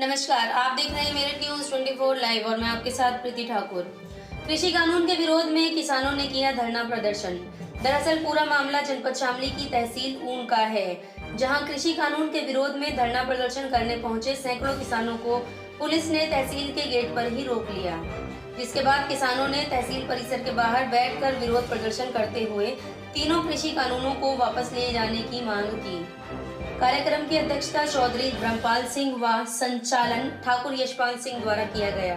नमस्कार, आप देख रहे हैं मेरठ न्यूज 24 लाइव और मैं आपके साथ प्रीति ठाकुर। कृषि कानून के विरोध में किसानों ने किया धरना प्रदर्शन। दरअसल पूरा मामला जनपद शामली की तहसील ऊन का है, जहां कृषि कानून के विरोध में धरना प्रदर्शन करने पहुंचे सैकड़ों किसानों को पुलिस ने तहसील के गेट पर ही रोक लिया, जिसके बाद किसानों ने तहसील परिसर के बाहर बैठकर विरोध प्रदर्शन करते हुए तीनों कृषि कानूनों को वापस लिए जाने की मांग की। कार्यक्रम की अध्यक्षता चौधरी ब्रह्मपाल सिंह व संचालन ठाकुर यशपाल सिंह द्वारा किया गया।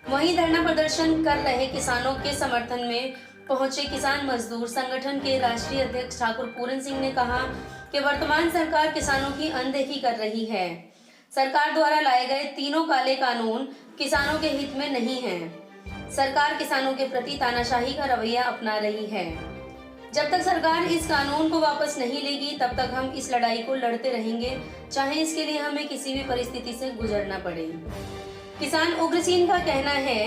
वहीं धरना प्रदर्शन कर रहे किसानों के समर्थन में पहुंचे किसान मजदूर संगठन के राष्ट्रीय अध्यक्ष ठाकुर पूरन सिंह ने कहा कि वर्तमान सरकार किसानों की अनदेखी कर रही है। सरकार द्वारा लाए गए तीनों काले कानून किसानों के हित में नहीं है। सरकार किसानों के प्रति तानाशाही का रवैया अपना रही है। जब तक सरकार इस कानून को वापस नहीं लेगी तब तक हम इस लड़ाई को लड़ते रहेंगे, चाहे इसके लिए हमें किसी भी परिस्थिति से गुजरना पड़े। किसान उग्रसेन का कहना है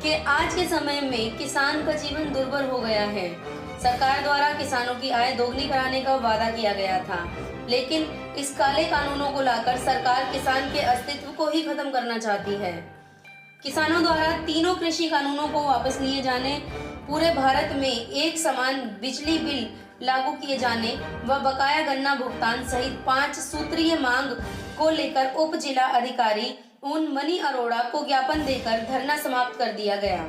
कि आज के समय में किसान का जीवन दुर्भर हो गया है। सरकार द्वारा किसानों की आय दोगुनी कराने का वादा किया गया था, लेकिन इस काले कानूनों को लाकर सरकार किसान के अस्तित्व को ही खत्म करना चाहती है। किसानों द्वारा तीनों कृषि कानूनों को वापस लिए जाने, पूरे भारत में एक समान बिजली बिल लागू किए जाने व बकाया गन्ना भुगतान सहित 5 सूत्रीय मांग को लेकर उप जिला अधिकारी उन मनी अरोड़ा को ज्ञापन देकर धरना समाप्त कर दिया गया।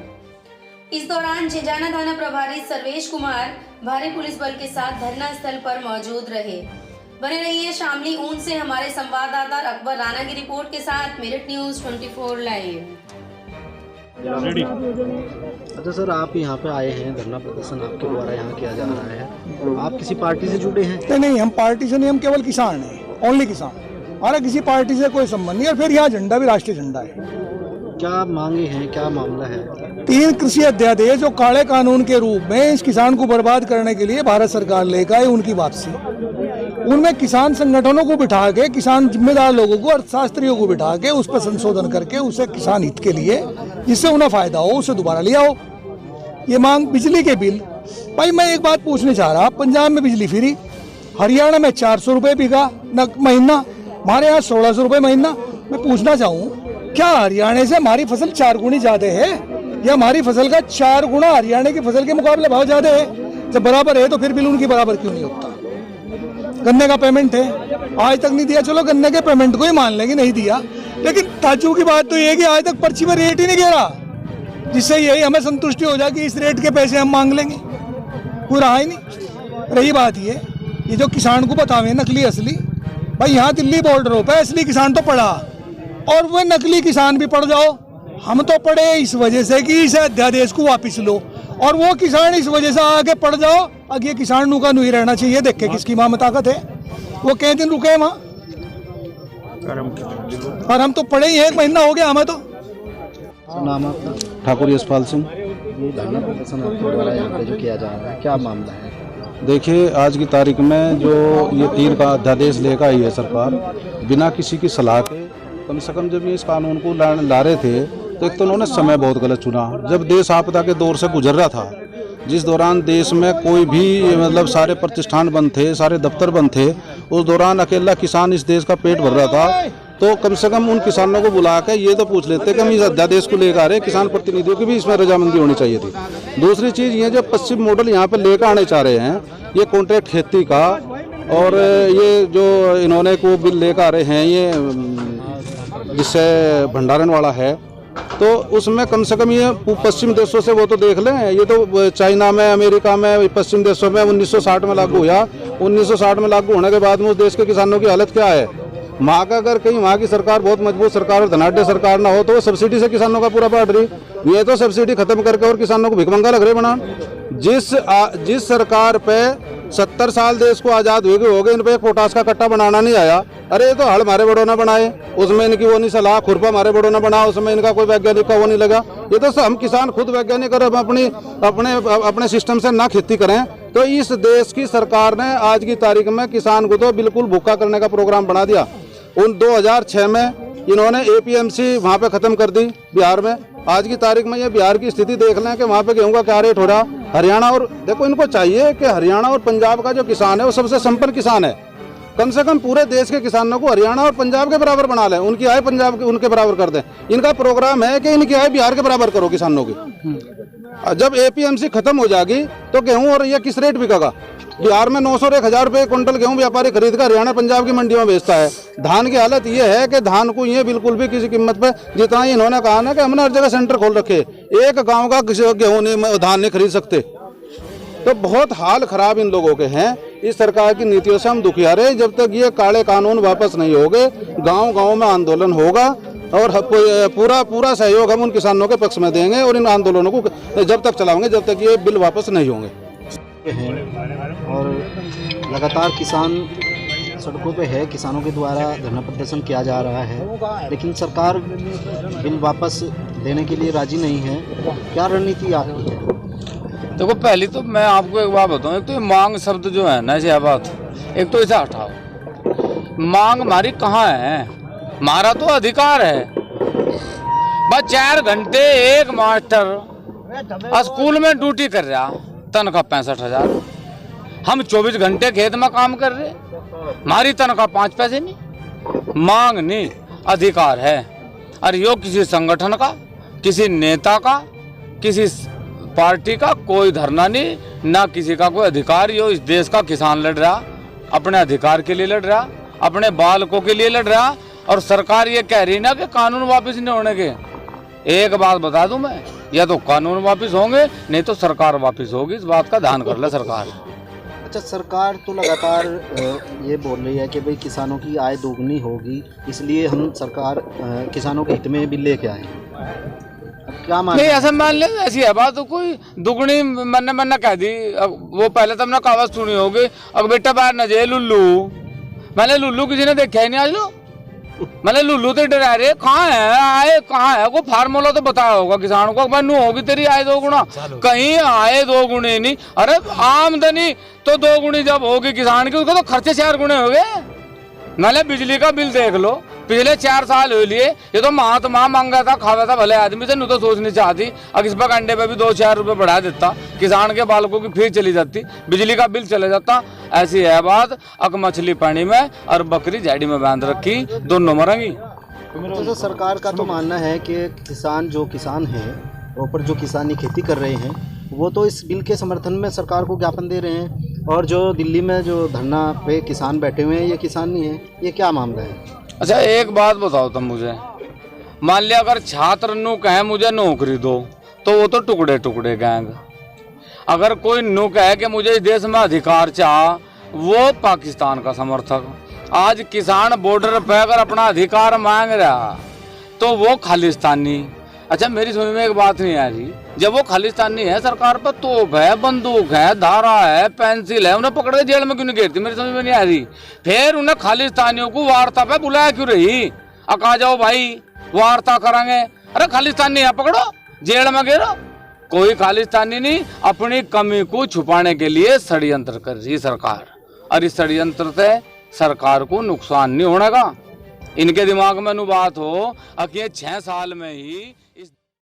इस दौरान जेजाना थाना प्रभारी सर्वेश कुमार भारी पुलिस बल के साथ धरना स्थल पर मौजूद रहे। बने रहिए शामली ऊन से हमारे संवाददाता अकबर राणा की रिपोर्ट के साथ मेरठ न्यूज 24 लाइव। अच्छा सर, आप यहाँ पे आए हैं, धरना प्रदर्शन आपके द्वारा यहाँ किया जा रहा है, आप किसी पार्टी से जुड़े हैं? नहीं, हम पार्टी से नहीं, हम केवल किसान हैं, ओनली किसान। हमारा किसी पार्टी से कोई संबंध नहीं। और फिर यहाँ झंडा भी राष्ट्रीय झंडा है। क्या मांगे हैं, क्या मामला है? 3 कृषि अध्यादेश जो काले कानून के रूप में इस किसान को बर्बाद करने के लिए भारत सरकार लेकर आई, उनकी वापसी। उनमें किसान संगठनों को बिठा के, किसान जिम्मेदार लोगों को, अर्थशास्त्रियों को बिठा के उस पर संशोधन करके उसे किसान हित के लिए, जिससे उन्हें फायदा हो, उसे दोबारा ले आओ। ये मांग बिजली के बिल, भाई मैं एक बात पूछने चाह रहा, पंजाब में बिजली फ्री, हरियाणा में 400 रुपये बीघा महीना, हमारे यहाँ 1600 रुपये महीना। मैं पूछना चाहूँ, क्या हरियाणा से हमारी फसल 4 गुनी ज्यादा है, या हमारी फसल का 4 गुना हरियाणा की फसल के मुकाबले भाव ज्यादा है? जब बराबर है तो फिर बिल उनकी बराबर क्यों नहीं होता? गन्ने का पेमेंट है, आज तक नहीं दिया, चलो गन्ने के पेमेंट को ही मान लेंगे, नहीं दिया, लेकिन ताज्जुब की बात तो ये है कि आज तक पर्ची पर रेट ही नहीं गिरा, जिससे यही हमें संतुष्टि हो जाए कि इस रेट के पैसे हम मांग लेंगे। कोई रहा ही नहीं। रही बात ये जो किसान को बतावे नकली असली, भाई यहाँ दिल्ली बॉर्डरों पे असली किसान तो पड़ा और वह नकली किसान भी पड़ जाओ। हम तो पड़े इस वजह से कि इस अध्यादेश को वापिस लो, और वो किसान इस वजह से आगे पड़ जाओ। अब ये किसान नुका नहीं रहना चाहिए, देखे किसकी माँ में ताकत है। वो कई दिन रुके वहाँ, और हम तो पड़े ही 1 महीना हो गया हमें तो। नाम आपका? ठाकुर यशपाल सिंह। ये धरना प्रदर्शन आपके द्वारा यहाँ पे जो किया जा रहा है, क्या मामला है? देखिए, आज की तारीख में जो ये 3 का अध्यादेश लेकर आई है सरकार, बिना किसी की सलाह के, कम से कम जब ये इस कानून को ला रहे थे तो एक तो उन्होंने समय बहुत गलत चुना। जब देश आपदा के दौर से गुजर रहा था, जिस दौरान देश में कोई भी मतलब सारे प्रतिष्ठान बंद थे, सारे दफ्तर बंद थे, उस दौरान अकेला किसान इस देश का पेट भर रहा था। तो कम से कम उन किसानों को बुला के ये तो पूछ लेते कि हम इस अध्यादेश को लेकर आ रहे, किसान प्रतिनिधियों की भी इसमें रजामंदी होनी चाहिए थी। दूसरी चीज़ ये जो पश्चिम मॉडल यहाँ पर लेकर आने चाह रहे हैं, ये कॉन्ट्रैक्ट खेती का, और ये जो इन्होंने को बिल लेकर आ रहे हैं, ये जिससे भंडारण वाला है, तो उसमें कम से कम ये पश्चिम देशों से वो तो देख लें। ये तो चाइना में, अमेरिका में, पश्चिम देशों में 1960 में लागू हुआ। 1960 में लागू होने के बाद में उस देश के किसानों की हालत क्या है? वहाँ का अगर कहीं वहाँ की सरकार बहुत मजबूत सरकार और धनाढ़ सरकार ना हो तो वो सब्सिडी से किसानों का पूरा बांट रही। ये तो सब्सिडी खत्म करके और किसानों को भिखमंगा लग रहे बना। जिस सरकार पे 70 साल देश को आज़ाद हुए हो गए, इन पे पोटास का कट्टा बनाना नहीं आया। अरे ये तो हल हमारे बड़ों ने बनाए, उसमें इनकी वो नहीं सलाह, खुरपा हमारे बड़ों ने बना, उसमें इनका कोई वैज्ञानिक का वो नहीं लगा। ये तो हम किसान खुद वैज्ञानिक और अपने सिस्टम से ना खेती करें। तो इस देश की सरकार ने आज की तारीख में किसान को तो बिल्कुल भूखा करने का प्रोग्राम बना दिया। उन 2006 में इन्होंने APMC वहाँ पे ख़त्म कर दी बिहार में। आज की तारीख में ये बिहार की स्थिति देख लें कि वहाँ पे गेहूं का क्या रेट हो रहा। हरियाणा और देखो, इनको चाहिए कि हरियाणा और पंजाब का जो किसान है वो सबसे संपन्न किसान है। कम से कम पूरे देश के किसानों को हरियाणा और पंजाब के बराबर बना लें, उनकी आय पंजाब के उनके बराबर कर दें। इनका प्रोग्राम है कि इनकी आय बिहार के बराबर करो किसानों की। जब एपीएमसी खत्म हो जाएगी तो गेहूं और ये किस रेट बिकेगा? बिहार में 900 और 1000 रुपये क्विंटल गेहूं व्यापारी खरीद कर हरियाणा पंजाब की मंडियों में बेचता है। धान की हालत ये है कि धान को ये बिल्कुल भी किसी कीमत पे, जितना इन्होंने कहा ना कि हमने हर जगह सेंटर खोल रखे, एक गांव का गेहूं नहीं, धान नहीं खरीद सकते। तो बहुत हाल खराब इन लोगों के हैं। इस सरकार की नीतियों से हम दुखिया रहे। जब तक ये काले कानून वापस नहीं होंगे, गांव-गांव में आंदोलन होगा और पूरा सहयोग हम उन किसानों के पक्ष में देंगे और इन आंदोलनों को जब तक चलाएंगे जब तक ये बिल वापस नहीं होंगे। और लगातार किसान सड़कों पे है, किसानों के द्वारा धरना प्रदर्शन किया जा रहा है, लेकिन सरकार बिल वापस देने के लिए राजी नहीं है। क्या रणनीति आपकी है? देखो, पहली तो मैं आपको एक बात बताऊं, एक तो ये मांग शब्द जो है ना, ऐसी बात, एक तो इसे हटाओ। मांग हमारी कहाँ है? हमारा तो अधिकार है। बस 4 घंटे एक मास्टर स्कूल में ड्यूटी कर रहा, तनख्वाह 65,000। हम 24 घंटे खेत में काम कर रहे, हमारी तनख्वाह 5 पैसे नहीं। मांग नहीं, अधिकार है। और यो किसी संगठन का, किसी नेता का, किसी पार्टी का कोई धरना नहीं, ना किसी का कोई अधिकार। यो इस देश का किसान लड़ रहा, अपने अधिकार के लिए लड़ रहा, अपने बालकों के लिए लड़ रहा। और सरकार ये कह रही ना कि कानून वापस नहीं होने के। एक बात बता दूं मैं, या तो कानून वापस होंगे, नहीं तो सरकार वापस होगी। इस बात का ध्यान कर ले सरकार। अच्छा, सरकार तो लगातार ये बोल रही है कि भाई किसानों की आय दोगुनी होगी, इसलिए हम सरकार किसानों के हित में बिल लेके आए। क्या मान? नहीं, ऐसा मान ले, ऐसी है बात। तो कोई दुगनी मन्ना कह दी। वो पहले तो हमने कहावत सुनी होगी, अब बेटा बाहर न जाए लुल्लू। मैंने लुल्लू किसी ने देखा ही नहीं आज लो। मैंने लुल्लू तो डरा रहे, कहाँ है आए, कहाँ है? वो फार्मूला तो बताया होगा किसान को, बनू होगी तेरी आय 2 गुना। कहीं आय 2 गुने नहीं। अरे आमदनी तो 2 गुनी जब होगी किसान की, उसको तो खर्चे 4 गुने हो गए। मैंने बिजली का बिल देख लो, पिछले 4 साल हो लिए। ये तो महात्मा मांगा था, खावा था भले आदमी से, नहीं तो सोचनी चाहती। अगर इस पर अंडे पे भी 2-4 रुपए बढ़ा देता, किसान के बालकों की फीस चली जाती, बिजली का बिल चले जाता। ऐसी है बात। अक मछली पानी में और बकरी झाड़ी में बांध रखी, दोनों मरेंगी। तो सरकार का तो मानना है कि किसान जो किसान हैं, ऊपर जो किसानी खेती कर रहे हैं, वो तो इस बिल के समर्थन में सरकार को ज्ञापन दे रहे हैं, और जो दिल्ली में जो धरना पे किसान बैठे हुए हैं, ये किसान नहीं है। ये क्या मामला है? अच्छा, एक बात बताओ तुम मुझे। मान लिया अगर छात्र नू कहे मुझे नौकरी दो, तो वो तो टुकड़े टुकड़े गैंग। अगर कोई नू कहे कि मुझे इस देश में अधिकार चाह, वो पाकिस्तान का समर्थक। आज किसान बॉर्डर पे अगर अपना अधिकार मांग रहा तो वो खालिस्तानी। अच्छा, मेरी समझ में एक बात नहीं आ रही, जब वो खालिस्तानी है, सरकार पर तोप है, बंदूक है, धारा है, पेंसिल है, उन्हें पकड़ के जेल में क्यों नहीं घेरती? मेरी समझ में नहीं आ रही। फिर उन्हें खालिस्तानियों को वार्ता पे बुलाया क्यों रही? आ जाओ भाई, वार्ता करेंगे। अरे खालिस्तानी है, पकड़ो, जेल में घेरो। कोई खालिस्तानी नहीं, अपनी कमी को छुपाने के लिए षड्यंत्र कर रही सरकार। और इस षड्यंत्र से सरकार को नुकसान नहीं होने का। इनके दिमाग में बात हो कि 6 साल में ही